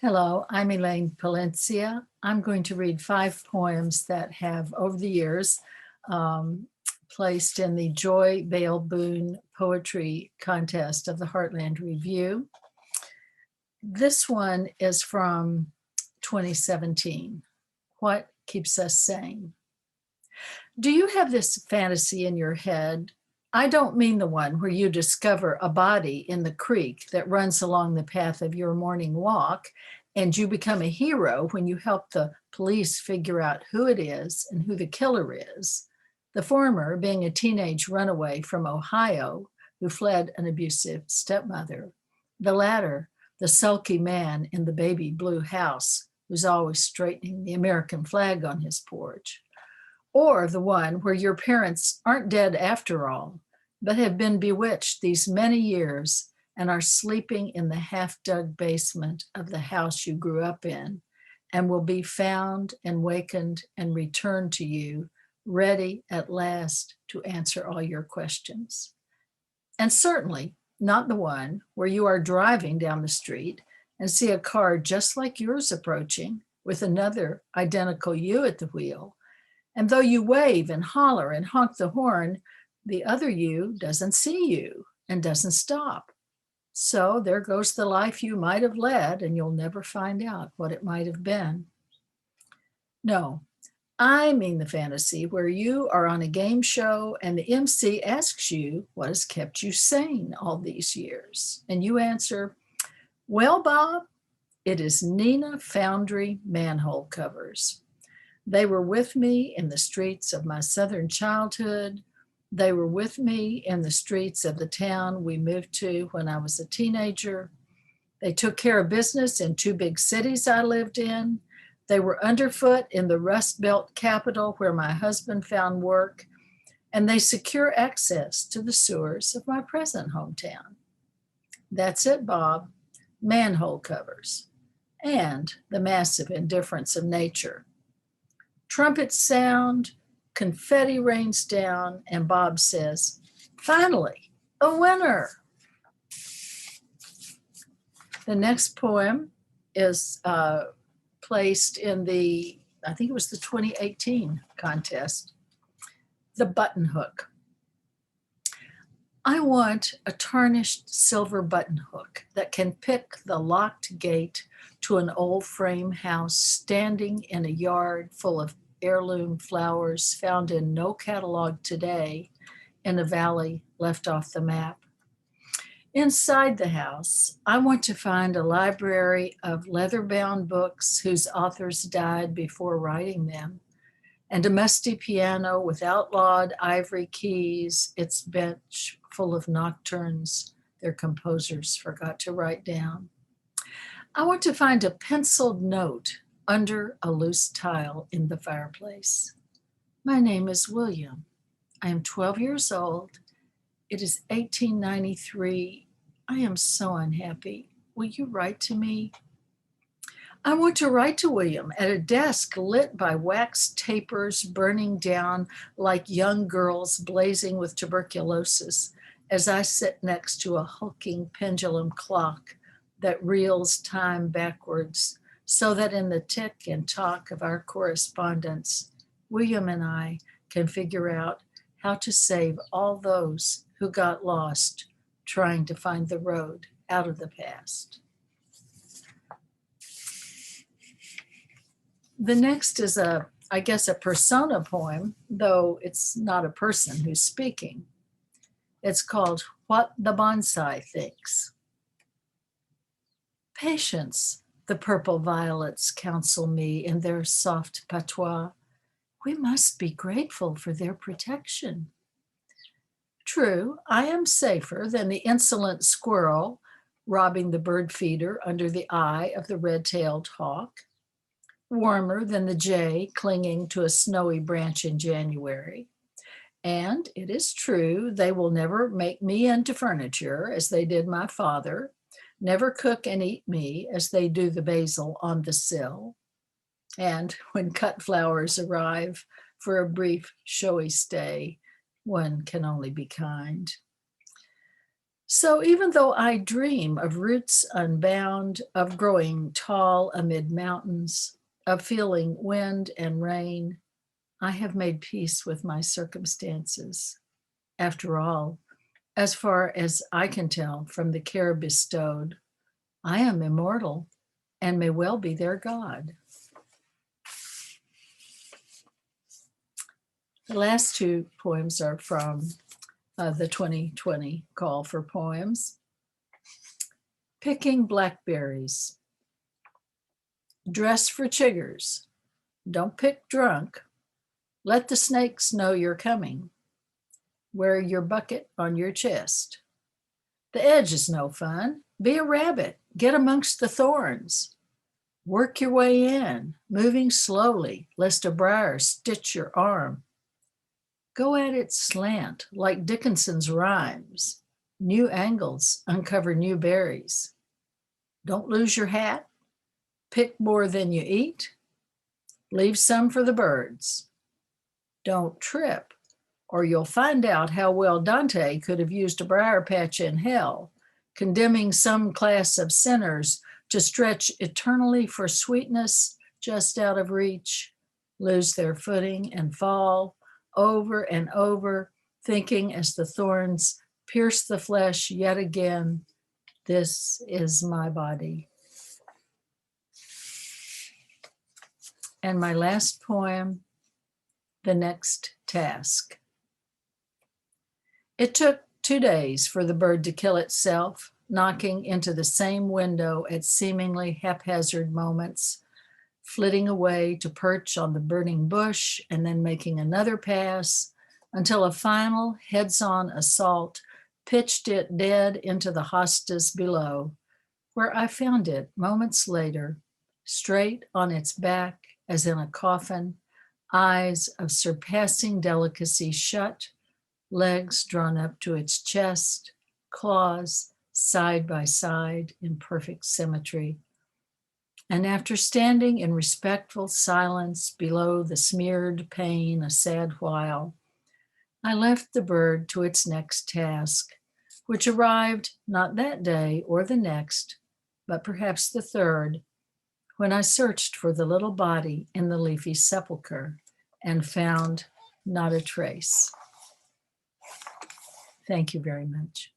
Hello, I'm Elaine Palencia. I'm going to read 5 poems that have, over the years, um, placed in the Joy Bale Boone Poetry Contest of the Heartland Review. This one is from 2017. What keeps us sane? Do you have this fantasy in your head? I don't mean the one where you discover a body in the creek that runs along the path of your morning walk, and you become a hero when you help the police figure out who it is and who the killer is. The former being a teenage runaway from Ohio who fled an abusive stepmother. The latter, the sulky man in the baby blue house who's always straightening the American flag on his porch. Or the one where your parents aren't dead after all, but have been bewitched these many years and are sleeping in the half-dug basement of the house you grew up in, and will be found and wakened and returned to you, ready at last to answer all your questions. And certainly not the one where you are driving down the street and see a car just like yours approaching with another identical you at the wheel, and though you wave and holler and honk the horn, the other you doesn't see you and doesn't stop. So there goes the life you might have led, and you'll never find out what it might have been. No, I mean the fantasy where you are on a game show and the MC asks you what has kept you sane all these years. And you answer, well, Bob, it is Nina Foundry manhole covers. They were with me in the streets of my Southern childhood. They were with me in the streets of the town we moved to when I was a teenager. They took care of business in 2 big cities I lived in. They were underfoot in the Rust Belt capital where my husband found work, and they secure access to the sewers of my present hometown. That's it, Bob. Manhole covers and the massive indifference of nature. Trumpets sound, confetti rains down, and Bob says, finally, a winner. The next poem is placed in I think it was the 2018 contest, The Button Hook. I want a tarnished silver button hook that can pick the locked gate to an old frame house standing in a yard full of heirloom flowers found in no catalog today in a valley left off the map. Inside the house, I want to find a library of leather-bound books whose authors died before writing them, and a musty piano with outlawed ivory keys, its bench full of nocturnes their composers forgot to write down. I want to find a penciled note under a loose tile in the fireplace. My name is William. I am 12 years old. It is 1893. I am so unhappy. Will you write to me? I want to write to William at a desk lit by wax tapers burning down like young girls blazing with tuberculosis as I sit next to a hulking pendulum clock that reels time backwards so that in the tick and tock of our correspondence, William and I can figure out how to save all those who got lost trying to find the road out of the past. The next is I guess, a persona poem, though it's not a person who's speaking. It's called What the Bonsai Thinks. Patience, the purple violets counsel me in their soft patois. We must be grateful for their protection. True, I am safer than the insolent squirrel robbing the bird feeder under the eye of the red-tailed hawk, warmer than the jay clinging to a snowy branch in January. And it is true, they will never make me into furniture as they did my father, never cook and eat me as they do the basil on the sill. And when cut flowers arrive for a brief showy stay, one can only be kind. So even though I dream of roots unbound, of growing tall amid mountains, of feeling wind and rain, I have made peace with my circumstances. After all, as far as I can tell from the care bestowed, I am immortal and may well be their God. The last two poems are from the 2020 call for poems. Picking blackberries. Dress for chiggers. Don't pick drunk. Let the snakes know you're coming. Wear your bucket on your chest. The edge is no fun. Be a rabbit. Get amongst the thorns. Work your way in, moving slowly, lest a briar stitch your arm. Go at it slant, like Dickinson's rhymes. New angles uncover new berries. Don't lose your hat. Pick more than you eat. Leave some for the birds. Don't trip, or you'll find out how well Dante could have used a briar patch in hell, condemning some class of sinners to stretch eternally for sweetness just out of reach, lose their footing and fall over and over, thinking as the thorns pierce the flesh yet again, this is my body. And my last poem, The Next Task. It took 2 days for the bird to kill itself, knocking into the same window at seemingly haphazard moments, flitting away to perch on the burning bush and then making another pass until a final heads-on assault pitched it dead into the hostas below, where I found it moments later, straight on its back as in a coffin, eyes of surpassing delicacy shut, legs drawn up to its chest, claws side by side in perfect symmetry. And after standing in respectful silence below the smeared pane a sad while, I left the bird to its next task, which arrived not that day or the next, but perhaps the third, when I searched for the little body in the leafy sepulchre and found not a trace. Thank you very much.